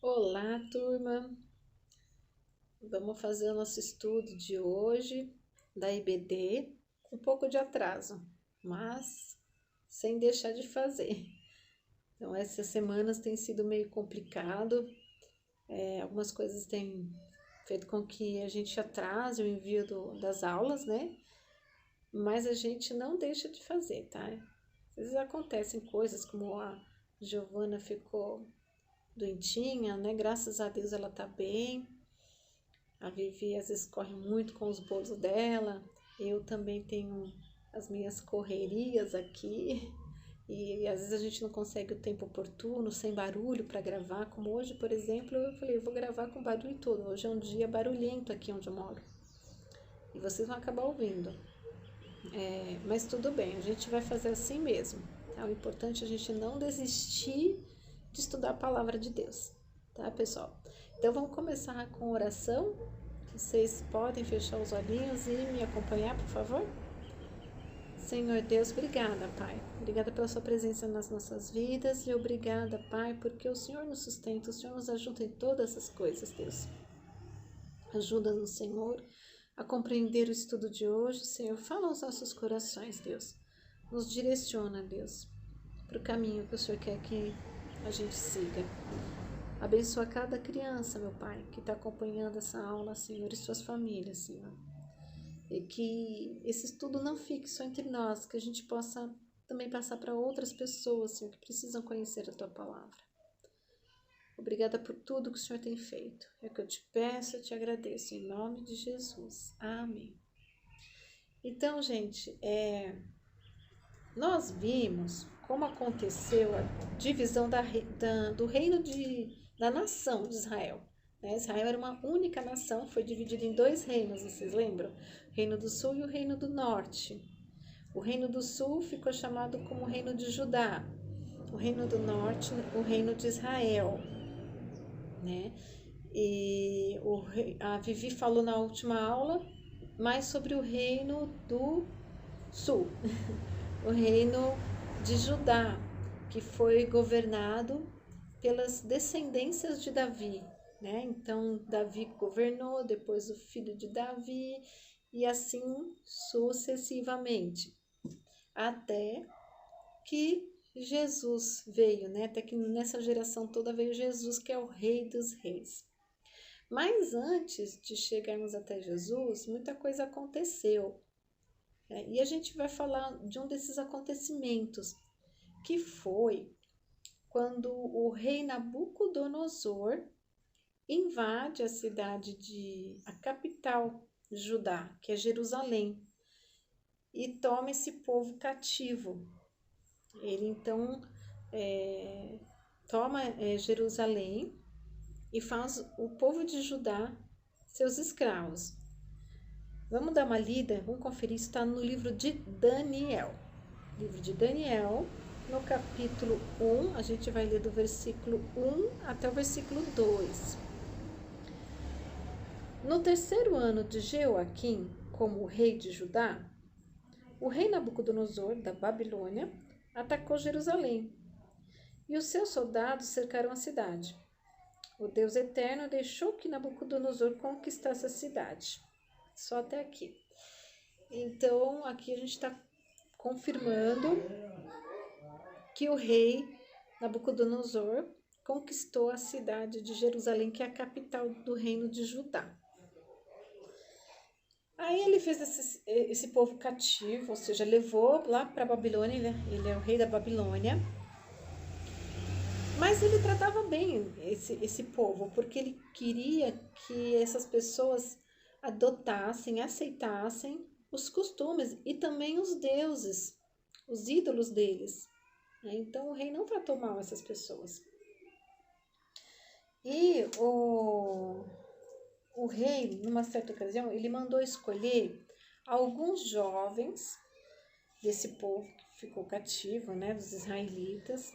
Olá, turma! Vamos fazer o nosso estudo de hoje da IBD com um pouco de atraso, mas sem deixar de fazer. Então, essas semanas tem sido meio complicado, algumas coisas têm feito com que a gente atrase o envio das aulas, né? Mas a gente não deixa de fazer, tá? Às vezes acontecem coisas como a Giovana ficou doentinha, né? Graças a Deus ela tá bem. A Vivi às vezes corre muito com os bolos dela. Eu também tenho as minhas correrias aqui. E às vezes a gente não consegue o tempo oportuno, sem barulho para gravar. Como hoje, por exemplo, eu falei, eu vou gravar com barulho todo. Hoje é um dia barulhento aqui onde eu moro. E vocês vão acabar ouvindo. Mas tudo bem, a gente vai fazer assim mesmo. Tá? O importante é a gente não desistir de estudar a palavra de Deus. Tá, pessoal? Então vamos começar com oração. Vocês podem fechar os olhinhos e me acompanhar, por favor? Senhor Deus, obrigada, Pai. Obrigada pela sua presença nas nossas vidas e obrigada, Pai, porque o Senhor nos sustenta, o Senhor nos ajuda em todas essas coisas, Deus. Ajuda-nos, Senhor, a compreender o estudo de hoje, Senhor. Fala aos nossos corações, Deus. Nos direciona, Deus, para o caminho que o Senhor quer que a gente siga. Abençoa cada criança, meu Pai, que está acompanhando essa aula, Senhor, e suas famílias, Senhor. E que esse estudo não fique só entre nós, que a gente possa também passar para outras pessoas, Senhor, que precisam conhecer a Tua palavra. Obrigada por tudo que o Senhor tem feito. É o que eu te peço, eu te agradeço, em nome de Jesus. Amém. Então, gente, nós vimos como aconteceu a divisão do reino da nação de Israel. Israel era uma única nação, foi dividida em dois reinos, vocês lembram? O reino do sul e o reino do norte. O reino do sul ficou chamado como o reino de Judá. O reino do norte, o reino de Israel. Né? E a Vivi falou na última aula mais sobre o reino do sul. O reino de Judá, que foi governado pelas descendências de Davi, né? Então, Davi governou, depois o filho de Davi, e assim sucessivamente, até que Jesus veio, né? Até que nessa geração toda veio Jesus, que é o Rei dos Reis. Mas antes de chegarmos até Jesus, muita coisa aconteceu. E a gente vai falar de um desses acontecimentos, que foi quando o rei Nabucodonosor invade a a capital de Judá, que é Jerusalém, e toma esse povo cativo. Ele então toma Jerusalém e faz o povo de Judá seus escravos. Vamos dar uma lida, vamos conferir, isso está no livro de Daniel. Livro de Daniel, no capítulo 1, a gente vai ler do versículo 1 até o versículo 2. No terceiro ano de Jeoaquim, como rei de Judá, o rei Nabucodonosor, da Babilônia, atacou Jerusalém, e os seus soldados cercaram a cidade. O Deus Eterno deixou que Nabucodonosor conquistasse a cidade. Só até aqui. Então, aqui a gente está confirmando que o rei Nabucodonosor conquistou a cidade de Jerusalém, que é a capital do reino de Judá. Aí ele fez esse povo cativo, ou seja, levou lá para a Babilônia, ele é o rei da Babilônia. Mas ele tratava bem esse povo, porque ele queria que essas pessoas adotassem, aceitassem os costumes e também os deuses, os ídolos deles. Então o rei não tratou mal essas pessoas. E o rei, numa certa ocasião, ele mandou escolher alguns jovens desse povo que ficou cativo, né, dos israelitas.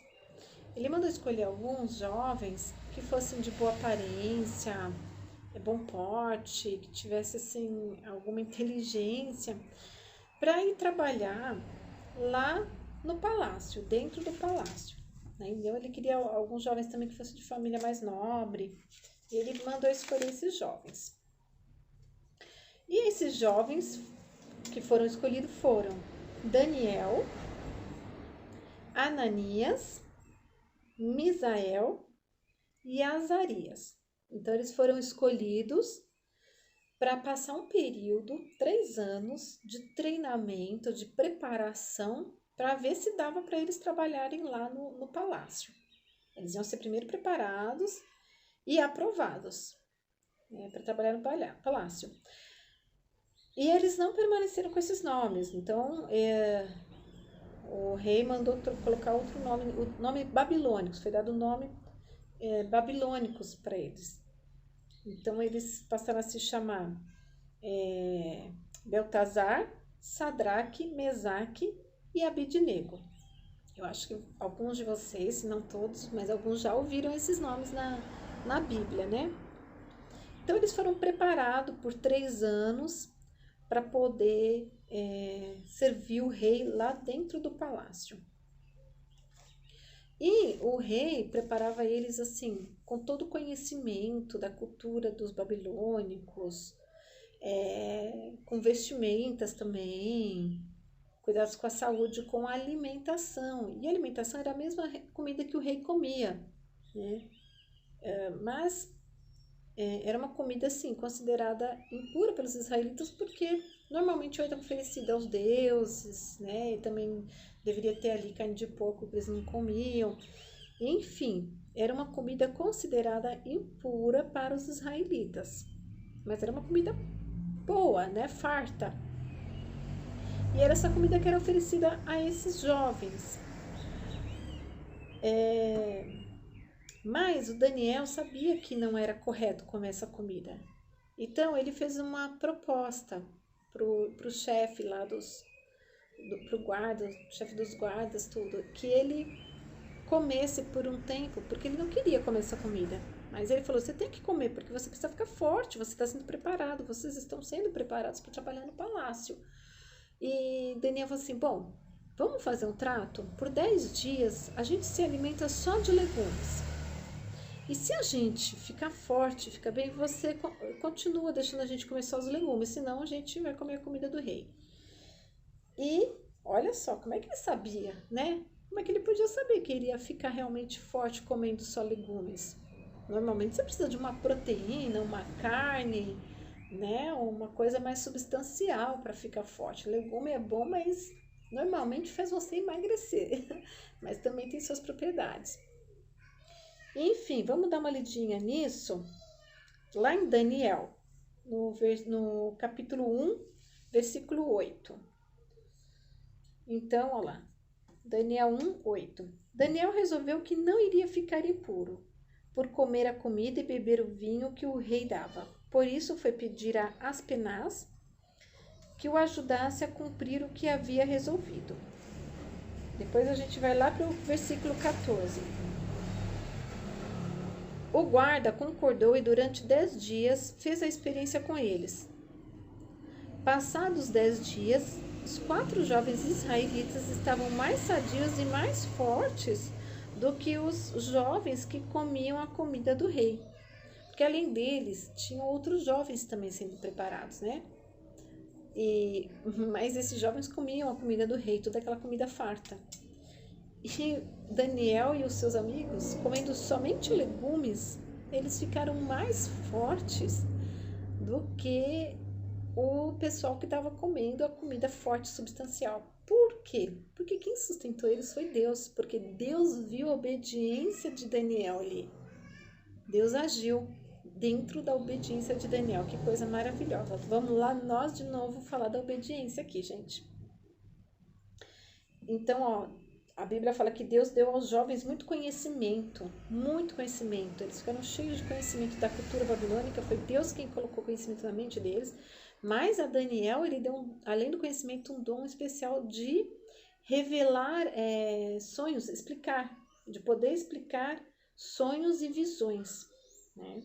Ele mandou escolher alguns jovens que fossem de boa aparência, bom porte, que tivesse assim alguma inteligência, para ir trabalhar lá no palácio, dentro do palácio. né? Então, ele queria alguns jovens também que fossem de família mais nobre. E ele mandou escolher esses jovens. E esses jovens que foram escolhidos foram Daniel, Ananias, Misael e Azarias. Então, eles foram escolhidos para passar um período, 3 anos, de treinamento, de preparação, para ver se dava para eles trabalharem lá no palácio. Eles iam ser primeiro preparados e aprovados, né, para trabalhar no palácio. E eles não permaneceram com esses nomes. Então, o rei mandou colocar outro nome, o nome babilônicos, foi dado o nome babilônicos para eles. Então, eles passaram a se chamar Beltazar, Sadraque, Mesaque e Abidnego. Eu acho que alguns de vocês, se não todos, mas alguns já ouviram esses nomes na Bíblia, né? Então, eles foram preparados por 3 anos para poder servir o rei lá dentro do palácio. E o rei preparava eles assim, com todo o conhecimento da cultura dos babilônicos, com vestimentas também, cuidados com a saúde, com a alimentação. E a alimentação era a mesma comida que o rei comia, né? Mas era uma comida assim, considerada impura pelos israelitas, porque normalmente era oferecida aos deuses, né? E também deveria ter ali carne de porco que eles não comiam. Enfim, era uma comida considerada impura para os israelitas. Mas era uma comida boa, né? Farta. E era essa comida que era oferecida a esses jovens. Mas o Daniel sabia que não era correto comer essa comida. Então, ele fez uma proposta pro chefe lá pro guarda, chefe dos guardas, tudo, que ele comesse por um tempo, porque ele não queria comer essa comida. Mas ele falou, você tem que comer, porque você precisa ficar forte, você está sendo preparado, vocês estão sendo preparados para trabalhar no palácio. E Daniel falou assim, bom, vamos fazer um trato? Por 10 dias, a gente se alimenta só de legumes. E se a gente ficar forte, ficar bem, você continua deixando a gente comer só os legumes, senão a gente vai comer a comida do rei. E olha só, como é que ele sabia, né? Como é que ele podia saber que ele ia ficar realmente forte comendo só legumes? Normalmente você precisa de uma proteína, uma carne, né? Uma coisa mais substancial para ficar forte. Legume é bom, mas normalmente faz você emagrecer, mas também tem suas propriedades. Enfim, vamos dar uma lidinha nisso lá em Daniel, no capítulo 1, versículo 8. Então, olha lá, Daniel 1, 8. Daniel resolveu que não iria ficar impuro por comer a comida e beber o vinho que o rei dava. Por isso foi pedir a Aspenaz que o ajudasse a cumprir o que havia resolvido. Depois a gente vai lá para o versículo 14. O guarda concordou e durante 10 dias fez a experiência com eles. Passados 10 dias, os 4 jovens israelitas estavam mais sadios e mais fortes do que os jovens que comiam a comida do rei. Porque além deles, tinham outros jovens também sendo preparados, né? Mas esses jovens comiam a comida do rei, toda aquela comida farta. E Daniel e os seus amigos, comendo somente legumes, eles ficaram mais fortes do que o pessoal que estava comendo a comida forte, substancial. Por quê? Porque quem sustentou eles foi Deus, porque Deus viu a obediência de Daniel ali. Deus agiu dentro da obediência de Daniel, que coisa maravilhosa. Vamos lá nós de novo falar da obediência aqui, gente. Então, ó, a Bíblia fala que Deus deu aos jovens muito conhecimento, muito conhecimento. Eles ficaram cheios de conhecimento da cultura babilônica, foi Deus quem colocou conhecimento na mente deles. Mas a Daniel, ele deu, além do conhecimento, um dom especial de revelar sonhos, explicar, de poder explicar sonhos e visões, né?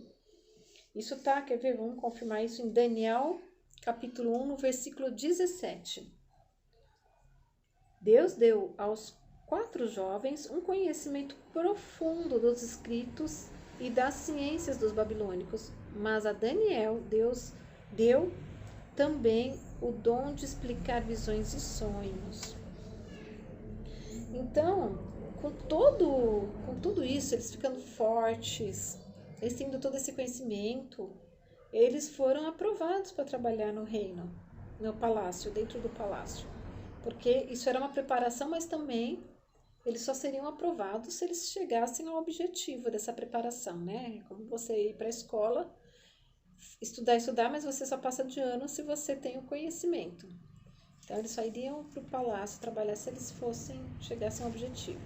Isso tá, quer ver? Vamos confirmar isso em Daniel, capítulo 1, no versículo 17. Deus deu aos 4 jovens um conhecimento profundo dos escritos e das ciências dos babilônicos, mas a Daniel Deus deu também o dom de explicar visões e sonhos. Então, com tudo isso, eles ficando fortes, eles tendo todo esse conhecimento, eles foram aprovados para trabalhar no reino, no palácio, dentro do palácio. Porque isso era uma preparação, mas também eles só seriam aprovados se eles chegassem ao objetivo dessa preparação, né? Como você ir para a escola, estudar, mas você só passa de ano se você tem o conhecimento. Então, eles só iriam para o palácio trabalhar se eles chegassem ao objetivo.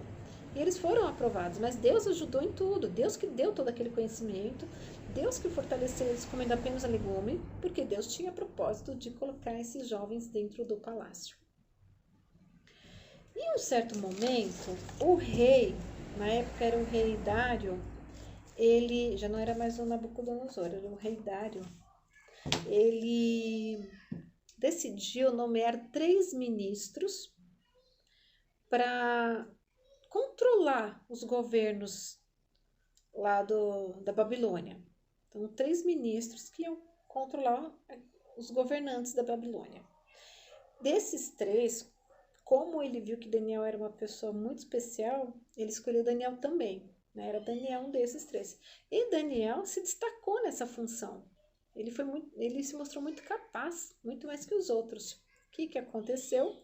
E eles foram aprovados, mas Deus ajudou em tudo. Deus que deu todo aquele conhecimento, Deus que fortaleceu eles comendo apenas a legume, porque Deus tinha propósito de colocar esses jovens dentro do palácio. Em um certo momento, o rei, na época era o rei Dário, ele já não era mais o Nabucodonosor, era o rei Dário. Ele decidiu nomear 3 ministros para controlar os governos lá da Babilônia. Então, 3 ministros que iam controlar os governantes da Babilônia. Desses 3, como ele viu que Daniel era uma pessoa muito especial, ele escolheu Daniel também, né? Era Daniel um desses 3. E Daniel se destacou nessa função. Ele se mostrou muito capaz, muito mais que os outros. O que aconteceu?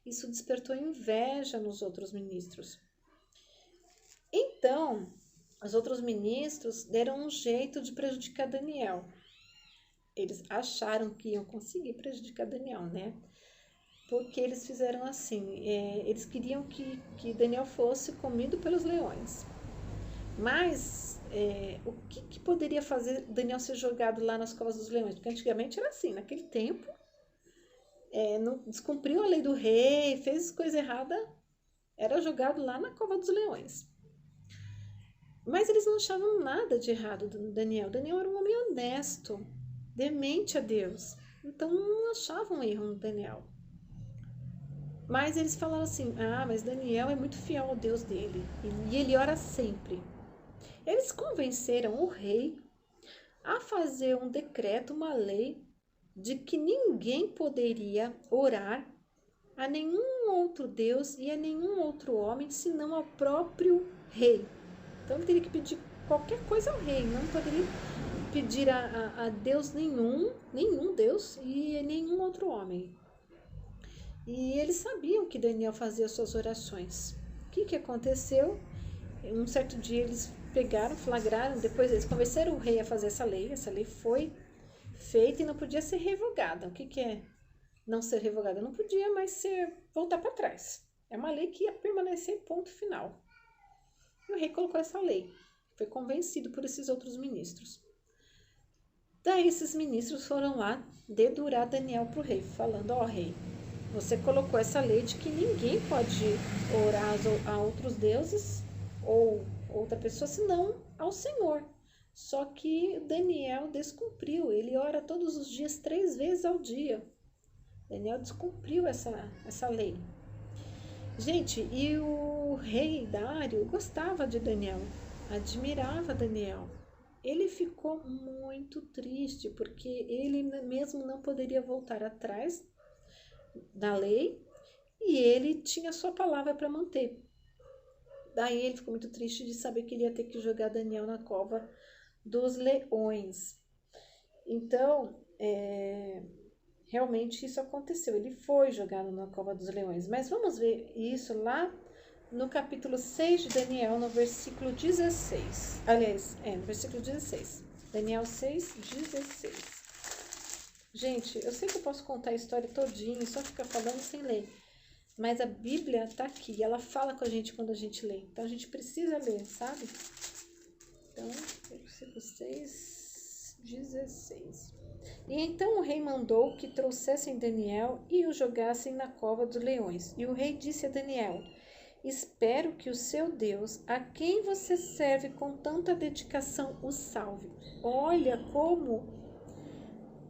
Isso despertou inveja nos outros ministros. Então, os outros ministros deram um jeito de prejudicar Daniel. Eles acharam que iam conseguir prejudicar Daniel, né? Porque eles fizeram assim, eles queriam que Daniel fosse comido pelos leões. Mas o que poderia fazer Daniel ser jogado lá nas covas dos leões? Porque antigamente era assim, naquele tempo, não descumpriu a lei do rei, fez coisa errada, era jogado lá na cova dos leões. Mas eles não achavam nada de errado do Daniel. Daniel era um homem honesto, temente a Deus. Então não achavam erro no Daniel. Mas eles falaram assim, mas Daniel é muito fiel ao Deus dele, e ele ora sempre. Eles convenceram o rei a fazer um decreto, uma lei, de que ninguém poderia orar a nenhum outro Deus e a nenhum outro homem, senão ao próprio rei. Então ele teria que pedir qualquer coisa ao rei, não poderia pedir a Deus nenhum Deus e a nenhum outro homem. E eles sabiam que Daniel fazia suas orações. O que aconteceu? Um certo dia eles pegaram, flagraram, depois eles convenceram o rei a fazer essa lei foi feita e não podia ser revogada. O que é não ser revogada? Não podia mais voltar para trás. É uma lei que ia permanecer, ponto final. E o rei colocou essa lei. Foi convencido por esses outros ministros. Daí esses ministros foram lá dedurar Daniel para o rei, falando, rei, você colocou essa lei de que ninguém pode orar a outros deuses ou outra pessoa, senão ao Senhor. Só que Daniel descumpriu, ele ora todos os dias 3 vezes ao dia. Daniel descumpriu essa lei. Gente, e o rei Dário gostava de Daniel, admirava Daniel. Ele ficou muito triste, porque ele mesmo não poderia voltar atrás da lei e ele tinha sua palavra para manter. Daí ele ficou muito triste de saber que ele ia ter que jogar Daniel na cova dos leões. Então, realmente isso aconteceu. Ele foi jogado na cova dos leões. Mas vamos ver isso lá no capítulo 6 de Daniel, no versículo 16. Aliás, no versículo 16. Daniel 6, 16. Gente, eu sei que eu posso contar a história todinha e só ficar falando sem ler. Mas a Bíblia está aqui, ela fala com a gente quando a gente lê. Então a gente precisa ler, sabe? Então, versículo 6, 16. E então o rei mandou que trouxessem Daniel e o jogassem na cova dos leões. E o rei disse a Daniel, espero que o seu Deus, a quem você serve com tanta dedicação, o salve. Olha como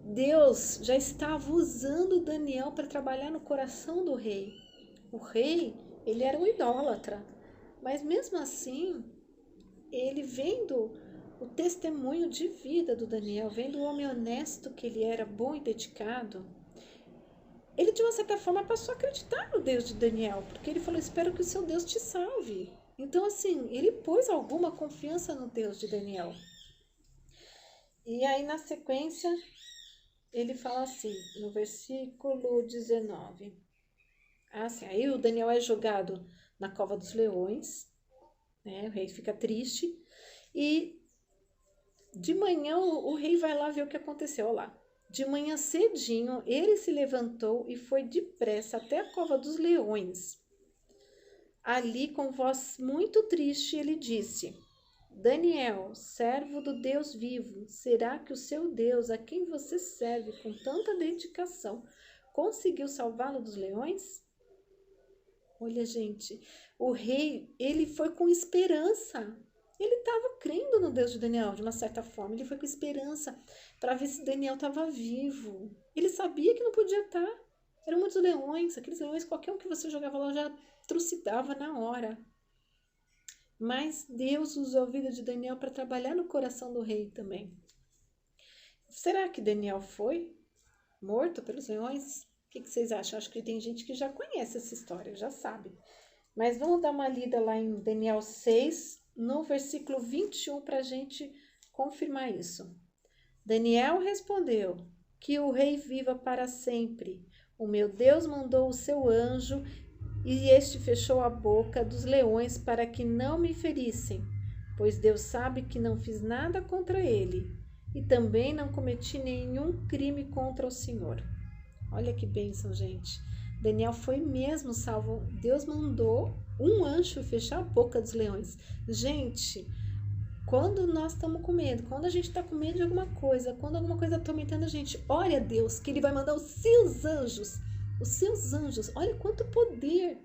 Deus já estava usando Daniel para trabalhar no coração do rei. O rei Ele era um idólatra. Mas mesmo assim, ele vendo o testemunho de vida do Daniel, vendo o homem honesto que ele era, bom e dedicado, ele de uma certa forma passou a acreditar no Deus de Daniel, porque ele falou: espero que o seu Deus te salve. Então, assim, ele pôs alguma confiança no Deus de Daniel. E aí, na sequência, ele fala assim, no versículo 19. Assim, aí o Daniel é jogado na cova dos leões, né? O rei fica triste. E de manhã o rei vai lá ver o que aconteceu. Olha lá. De manhã cedinho, ele se levantou e foi depressa até a cova dos leões. Ali, com voz muito triste, ele disse: Daniel, servo do Deus vivo, será que o seu Deus, a quem você serve com tanta dedicação, conseguiu salvá-lo dos leões? Olha, gente, o rei, ele foi com esperança. Ele estava crendo no Deus de Daniel, de uma certa forma. Ele foi com esperança para ver se Daniel estava vivo. Ele sabia que não podia estar. Eram muitos leões. Aqueles leões, qualquer um que você jogava lá já trucidava na hora. Mas Deus usou a vida de Daniel para trabalhar no coração do rei também. Será que Daniel foi morto pelos leões? O que vocês acham? Acho que tem gente que já conhece essa história, já sabe. Mas vamos dar uma lida lá em Daniel 6, no versículo 21, para a gente confirmar isso. Daniel respondeu: Que o rei viva para sempre. O meu Deus mandou o seu anjo e este fechou a boca dos leões para que não me ferissem, pois Deus sabe que não fiz nada contra ele e também não cometi nenhum crime contra o Senhor. Olha que bênção, gente. Daniel foi mesmo salvo. Deus mandou um anjo fechar a boca dos leões. Gente, quando nós estamos com medo, quando a gente está com medo de alguma coisa, quando alguma coisa está atormentando a gente, ore a Deus que Ele vai mandar os seus anjos. Os seus anjos. Olha quanto poder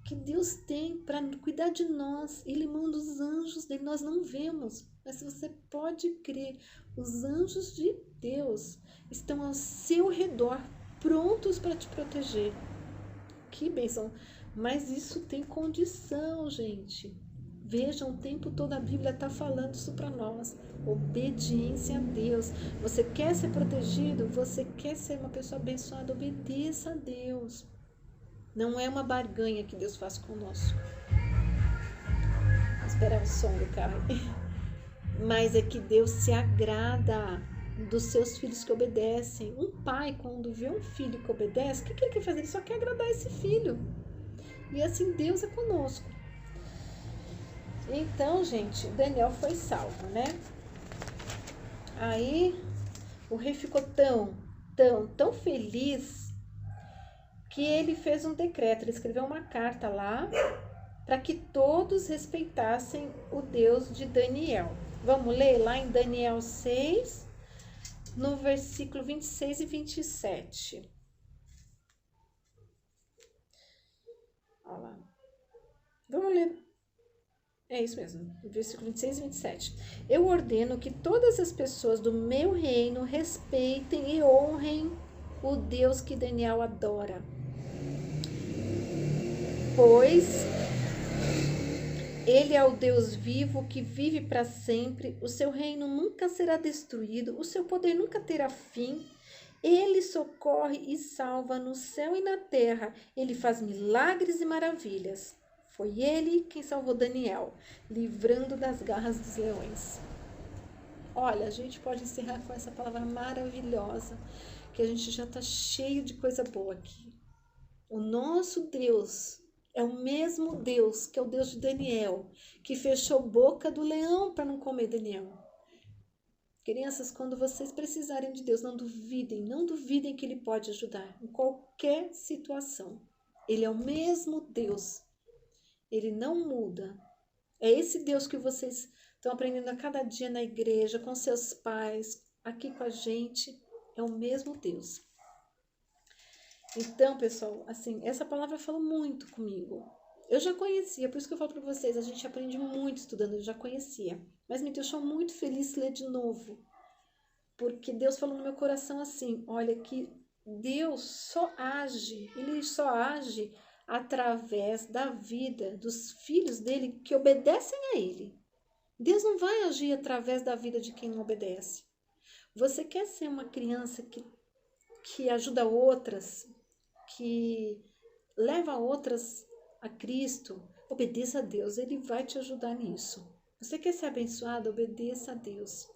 que Deus tem para cuidar de nós. Ele manda os anjos dele, nós não vemos. Mas você pode crer, os anjos de Deus estão ao seu redor, prontos para te proteger. Que bênção! Mas isso tem condição, gente. Vejam, o tempo todo a Bíblia está falando isso para nós. Obediência a Deus. Você quer ser protegido? Você quer ser uma pessoa abençoada? Obedeça a Deus. Não é uma barganha que Deus faz conosco. Vou esperar o som do carro. Mas é que Deus se agrada dos seus filhos que obedecem. Um pai, quando vê um filho que obedece, o que ele quer fazer? Ele só quer agradar esse filho. E assim Deus é conosco. Então, gente, Daniel foi salvo, né? Aí o rei ficou tão feliz que ele fez um decreto. Ele escreveu uma carta lá para que todos respeitassem o Deus de Daniel. Vamos ler lá em Daniel 6, no versículo 26 e 27. Olha lá. Vamos ler. É isso mesmo, versículo 26 e 27. Eu ordeno que todas as pessoas do meu reino respeitem e honrem o Deus que Daniel adora. Pois ele é o Deus vivo que vive para sempre, o seu reino nunca será destruído, o seu poder nunca terá fim. Ele socorre e salva no céu e na terra, ele faz milagres e maravilhas. Foi ele quem salvou Daniel, livrando das garras dos leões. Olha, a gente pode encerrar com essa palavra maravilhosa, que a gente já está cheio de coisa boa aqui. O nosso Deus é o mesmo Deus que é o Deus de Daniel, que fechou a boca do leão para não comer Daniel. Crianças, quando vocês precisarem de Deus, não duvidem que Ele pode ajudar em qualquer situação. Ele é o mesmo Deus. Ele não muda. É esse Deus que vocês estão aprendendo a cada dia na igreja, com seus pais, aqui com a gente. É o mesmo Deus. Então, pessoal, assim, essa palavra falou muito comigo. Eu já conhecia, por isso que eu falo para vocês, a gente aprende muito estudando, eu já conhecia. Mas me deixou muito feliz ler de novo. Porque Deus falou no meu coração assim, olha que Deus só age, Ele só age através da vida dos filhos dele que obedecem a ele. Deus não vai agir através da vida de quem não obedece. Você quer ser uma criança que ajuda outras, que leva outras a Cristo? Obedeça a Deus, Ele vai te ajudar nisso. Você quer ser abençoado? Obedeça a Deus.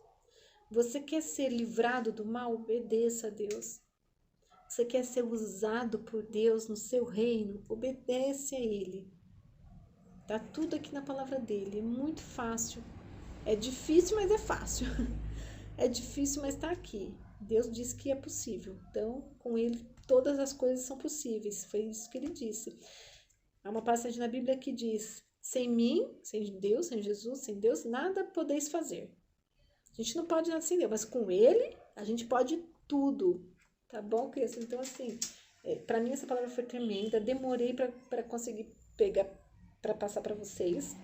Você quer ser livrado do mal? Obedeça a Deus. Você quer ser usado por Deus no seu reino? Obedece a Ele. Tá tudo aqui na palavra dele. É muito fácil. É difícil, mas é fácil. É difícil, mas está aqui. Deus diz que é possível. Então, com Ele, todas as coisas são possíveis. Foi isso que Ele disse. Há uma passagem na Bíblia que diz: sem mim, sem Deus, sem Jesus, sem Deus, nada podeis fazer. A gente não pode nada sem Deus, mas com Ele, a gente pode tudo. Tá bom, criança? Então, assim, para mim essa palavra foi tremenda. Demorei para conseguir pegar, para passar para vocês,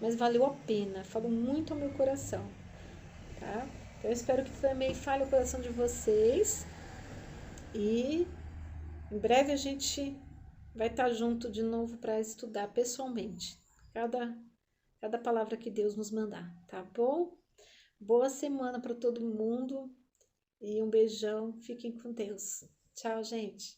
mas valeu a pena. Falou muito ao meu coração, tá? Então, eu espero que também fale o coração de vocês. E em breve a gente vai estar junto de novo para estudar pessoalmente cada palavra que Deus nos mandar, tá bom? Boa semana para todo mundo e um beijão. Fiquem com Deus. Tchau, gente.